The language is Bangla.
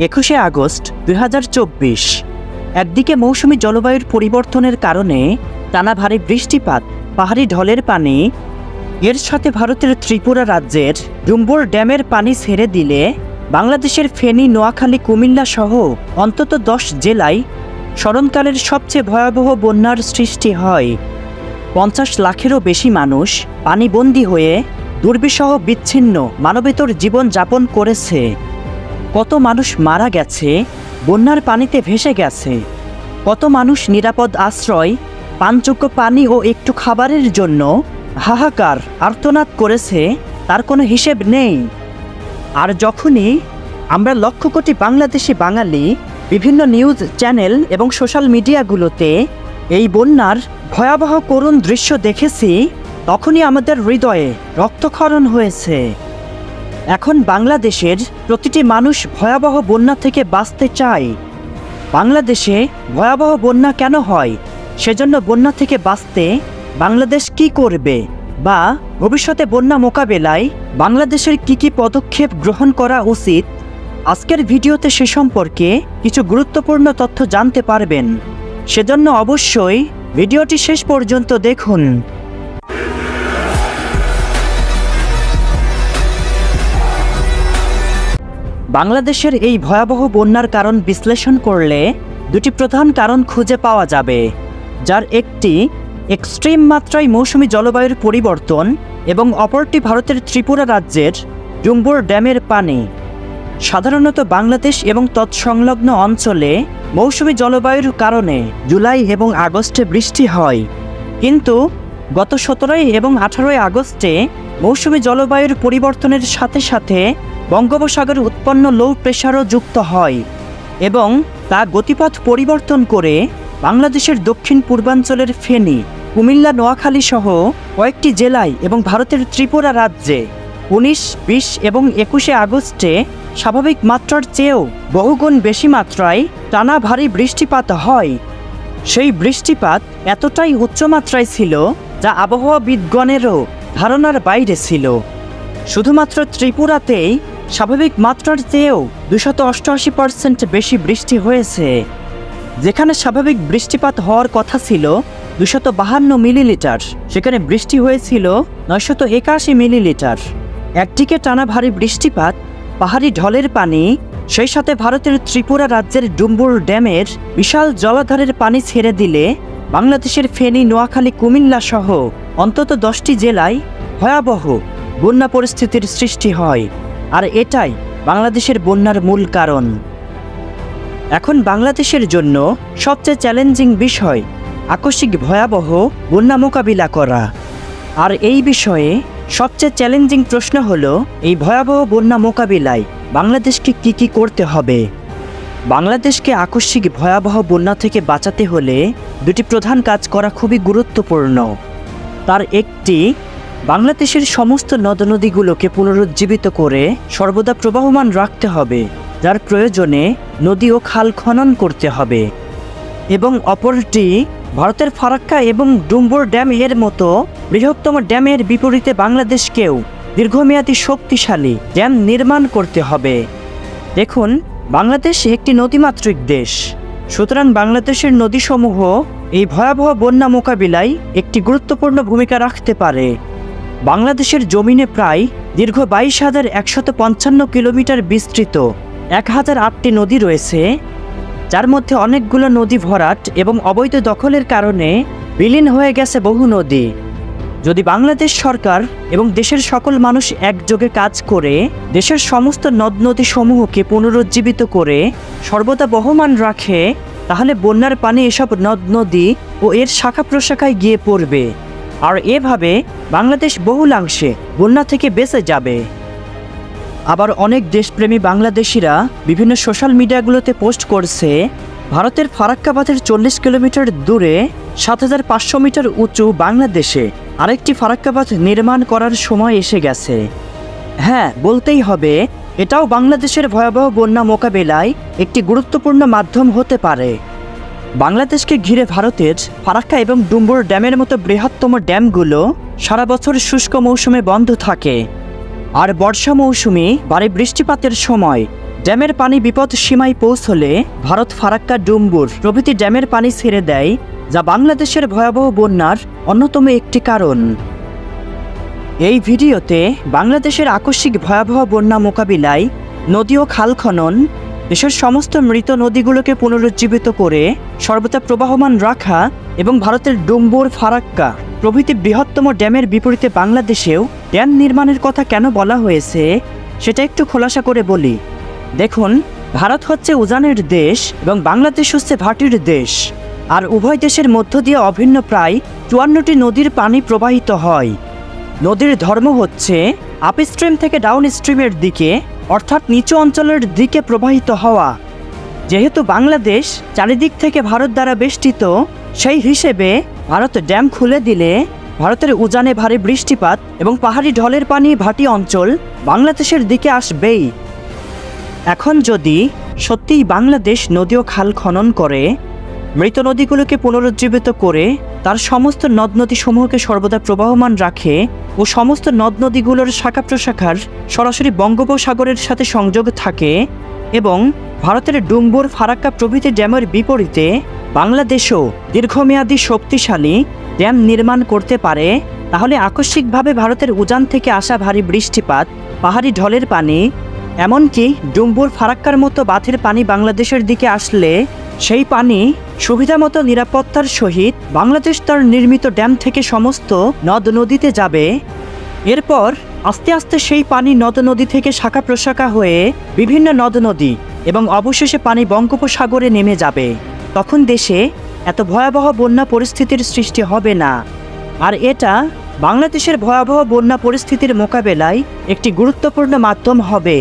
21শে আগস্ট 2024। একদিকে মৌসুমী জলবায়ুর পরিবর্তনের কারণে টানা ভারী বৃষ্টিপাত, পাহাড়ি ঢলের পানি, এর সাথে ভারতের ত্রিপুরা রাজ্যের ডুম্বুর ড্যামের পানি ছেড়ে দিলে বাংলাদেশের ফেনী, নোয়াখালী, কুমিল্লা সহ অন্তত 10 জেলায় স্মরণকালের সবচেয়ে ভয়াবহ বন্যার সৃষ্টি হয়। 50 লাখেরও বেশি মানুষ পানিবন্দী হয়ে দুর্বিষহ বিচ্ছিন্ন মানবেতর জীবন যাপন করেছে। কত মানুষ মারা গেছে, বন্যার পানিতে ভেসে গেছে। কত মানুষ নিরাপদ আশ্রয়, পানযোগ্য পানি ও একটু খাবারের জন্য হাহাকার আর্তনাদ করেছে, তার কোনো হিসেব নেই। আর যখনই আমরা লক্ষ কোটি বাংলাদেশি বাঙালি বিভিন্ন নিউজ চ্যানেল এবং সোশ্যাল মিডিয়াগুলোতে এই বন্যার ভয়াবহ করুণ দৃশ্য দেখেছি, তখনই আমাদের হৃদয়ে রক্তক্ষরণ হয়েছে। এখন বাংলাদেশের প্রতিটি মানুষ ভয়াবহ বন্যা থেকে বাঁচতে চায়। বাংলাদেশে ভয়াবহ বন্যা কেন হয়, সেজন্য বন্যা থেকে বাঁচতে বাংলাদেশ কি করবে, বা ভবিষ্যতে বন্যা মোকাবেলায় বাংলাদেশের কি পদক্ষেপ গ্রহণ করা উচিত, আজকের ভিডিওতে সে সম্পর্কে কিছু গুরুত্বপূর্ণ তথ্য জানতে পারবেন। সেজন্য অবশ্যই ভিডিওটি শেষ পর্যন্ত দেখুন। বাংলাদেশের এই ভয়াবহ বন্যার কারণ বিশ্লেষণ করলে দুটি প্রধান কারণ খুঁজে পাওয়া যাবে, যার একটি এক্সট্রিম মাত্রায় মৌসুমী জলবায়ুর পরিবর্তন এবং অপরটি ভারতের ত্রিপুরা রাজ্যের ডুম্বুর ড্যামের পানি। সাধারণত বাংলাদেশ এবং তৎসংলগ্ন অঞ্চলে মৌসুমী জলবায়ুর কারণে জুলাই এবং আগস্টে বৃষ্টি হয়, কিন্তু গত 17 এবং 18 আগস্টে মৌসুমী জলবায়ুর পরিবর্তনের সাথে সাথে বঙ্গোপসাগরে উৎপন্ন লো প্রেশারও যুক্ত হয় এবং তা গতিপথ পরিবর্তন করে বাংলাদেশের দক্ষিণ পূর্বাঞ্চলের ফেনী, কুমিল্লা, নোয়াখালী সহ কয়েকটি জেলায় এবং ভারতের ত্রিপুরা রাজ্যে 19, 20 এবং 21শে আগস্টে স্বাভাবিক মাত্রার চেয়েও বহুগুণ বেশি মাত্রায় টানা ভারী বৃষ্টিপাত হয়। সেই বৃষ্টিপাত এতটাই উচ্চমাত্রায় ছিল যা আবহাওয়াবিদগণেরও ধারণার বাইরে ছিল। শুধুমাত্র ত্রিপুরাতেই স্বাভাবিক মাত্রার চেয়েও 288% বেশি বৃষ্টি হয়েছে। যেখানে স্বাভাবিক বৃষ্টিপাত হওয়ার কথা ছিল 252 মিলিলিটার, সেখানে বৃষ্টি হয়েছিল 981 মিলিলিটার। একদিকে টানা ভারী বৃষ্টিপাত, পাহাড়ি ঢলের পানি, সেই সাথে ভারতের ত্রিপুরা রাজ্যের ডুম্বুর ড্যামের বিশাল জলাধারের পানি ছেড়ে দিলে বাংলাদেশের ফেনী, নোয়াখালী, কুমিল্লা সহ অন্তত 10টি জেলায় ভয়াবহ বন্যা পরিস্থিতির সৃষ্টি হয়। আর এটাই বাংলাদেশের বন্যার মূল কারণ। এখন বাংলাদেশের জন্য সবচেয়ে চ্যালেঞ্জিং বিষয় আকস্মিক ভয়াবহ বন্যা মোকাবিলা করা। আর এই বিষয়ে সবচেয়ে চ্যালেঞ্জিং প্রশ্ন হলো, এই ভয়াবহ বন্যা মোকাবিলায় বাংলাদেশকে কি করতে হবে। বাংলাদেশকে আকস্মিক ভয়াবহ বন্যা থেকে বাঁচাতে হলে দুটি প্রধান কাজ করা খুবই গুরুত্বপূর্ণ। তার একটি, বাংলাদেশের সমস্ত নদ-নদীগুলোকে পুনরুজ্জীবিত করে সর্বদা প্রবাহমান রাখতে হবে, যার প্রয়োজনে নদী ও খাল খনন করতে হবে। এবং অপরটি, ভারতের ফারাক্কা এবং ডুম্বুর ড্যাম এর মতো বৃহত্তম ড্যামের বিপরীতে বাংলাদেশকেও দীর্ঘমেয়াদী শক্তিশালী ড্যাম নির্মাণ করতে হবে। দেখুন, বাংলাদেশ একটি নদীমাতৃক দেশ, সুতরাং বাংলাদেশের নদীসমূহ এই ভয়াবহ বন্যা মোকাবিলায় একটি গুরুত্বপূর্ণ ভূমিকা রাখতে পারে। বাংলাদেশের জমিনে প্রায় দীর্ঘ 22,155 কিলোমিটার বিস্তৃত 1008টি নদী রয়েছে, যার মধ্যে অনেকগুলো নদী ভরাট এবং অবৈধ দখলের কারণে বিলীন হয়ে গেছে বহু নদী। যদি বাংলাদেশ সরকার এবং দেশের সকল মানুষ একযোগে কাজ করে দেশের সমস্ত নদ নদী সমূহকে পুনরুজ্জীবিত করে সর্বদা বহমান রাখে, তাহলে বন্যার পানি এসব নদ নদী ও এর শাখা প্রশাখায় গিয়ে পড়বে, আর এভাবে বাংলাদেশ বহুলাংশে বন্যা থেকে বেঁচে যাবে। আবার অনেক দেশপ্রেমী বাংলাদেশিরা বিভিন্ন সোশ্যাল মিডিয়াগুলোতে পোস্ট করছে, ভারতের ফারাক্কা বাঁধের 40 কিলোমিটার দূরে 7500 মিটার উঁচু বাংলাদেশে আরেকটি ফারাক্কা বাঁধ নির্মাণ করার সময় এসে গেছে। হ্যাঁ, বলতেই হবে, এটাও বাংলাদেশের ভয়াবহ বন্যা মোকাবেলায় একটি গুরুত্বপূর্ণ মাধ্যম হতে পারে। বাংলাদেশকে ঘিরে ভারতের ফারাক্কা এবং ডুম্বুর ড্যামের মতো বৃহত্তম ড্যামগুলো সারা বছর শুষ্ক মৌসুমে বন্ধ থাকে, আর বর্ষা মৌসুমে ভারী বৃষ্টিপাতের সময় ড্যামের পানি বিপদ সীমায় পৌঁছলে ভারত ফারাক্কা, ডুম্বুর প্রভৃতি ড্যামের পানি ছেড়ে দেয়, যা বাংলাদেশের ভয়াবহ বন্যার অন্যতম একটি কারণ। এই ভিডিওতে বাংলাদেশের আকস্মিক ভয়াবহ বন্যা মোকাবিলায় নদী ও খাল খনন, দেশের সমস্ত মৃত নদীগুলোকে পুনরুজ্জীবিত করে সর্বদা প্রবাহমান রাখা এবং ভারতের ডুম্বুর, ফারাক্কা প্রভৃতি বৃহত্তম ড্যামের বিপরীতে বাংলাদেশেও ড্যাম নির্মাণের কথা কেন বলা হয়েছে সেটা একটু খোলাসা করে বলি। দেখুন, ভারত হচ্ছে উজানের দেশ এবং বাংলাদেশ হচ্ছে ভাটির দেশ, আর উভয় দেশের মধ্য দিয়ে অভিন্ন প্রায় 54টি নদীর পানি প্রবাহিত হয়। নদীর ধর্ম হচ্ছে আপস্ট্রিম থেকে ডাউন স্ট্রিমের দিকে, অর্থাৎ নিচু অঞ্চলের দিকে প্রবাহিত হওয়া। যেহেতু বাংলাদেশ চারিদিক থেকে ভারত দ্বারা বেষ্টিত, সেই হিসেবে ভারত ড্যাম খুলে দিলে ভারতের উজানে ভারী বৃষ্টিপাত এবং পাহাড়ি ঢলের পানি ভাটি অঞ্চল বাংলাদেশের দিকে আসবেই। এখন যদি সত্যিই বাংলাদেশ নদী ও খাল খনন করে মৃত নদীগুলোকে পুনরুজ্জীবিত করে তার সমস্ত নদ নদীসমূহকে সর্বদা প্রবাহমান রাখে ও সমস্ত নদ নদীগুলোর শাখা প্রশাখার সরাসরি বঙ্গোপসাগরের সাথে সংযোগ থাকে এবং ভারতের ডুম্বুর, ফারাক্কা প্রভৃতি ড্যামের বিপরীতে বাংলাদেশও দীর্ঘমেয়াদী শক্তিশালী ড্যাম নির্মাণ করতে পারে, তাহলে আকস্মিকভাবে ভারতের উজান থেকে আসা ভারী বৃষ্টিপাত, পাহাড়ি ঢলের পানি, এমনকি ডুম্বুর, ফারাক্কার মতো বাঁধের পানি বাংলাদেশের দিকে আসলে সেই পানি সুবিধামতো নিরাপত্তার সহিত বাংলাদেশ তার নির্মিত ড্যাম থেকে সমস্ত নদ নদীতে যাবে। এরপর আস্তে আস্তে সেই পানি নদ নদী থেকে শাখা প্রশাখা হয়ে বিভিন্ন নদ নদী এবং অবশেষে পানি বঙ্গোপসাগরে নেমে যাবে। তখন দেশে এত ভয়াবহ বন্যা পরিস্থিতির সৃষ্টি হবে না, আর এটা বাংলাদেশের ভয়াবহ বন্যা পরিস্থিতির মোকাবেলায় একটি গুরুত্বপূর্ণ মাধ্যম হবে।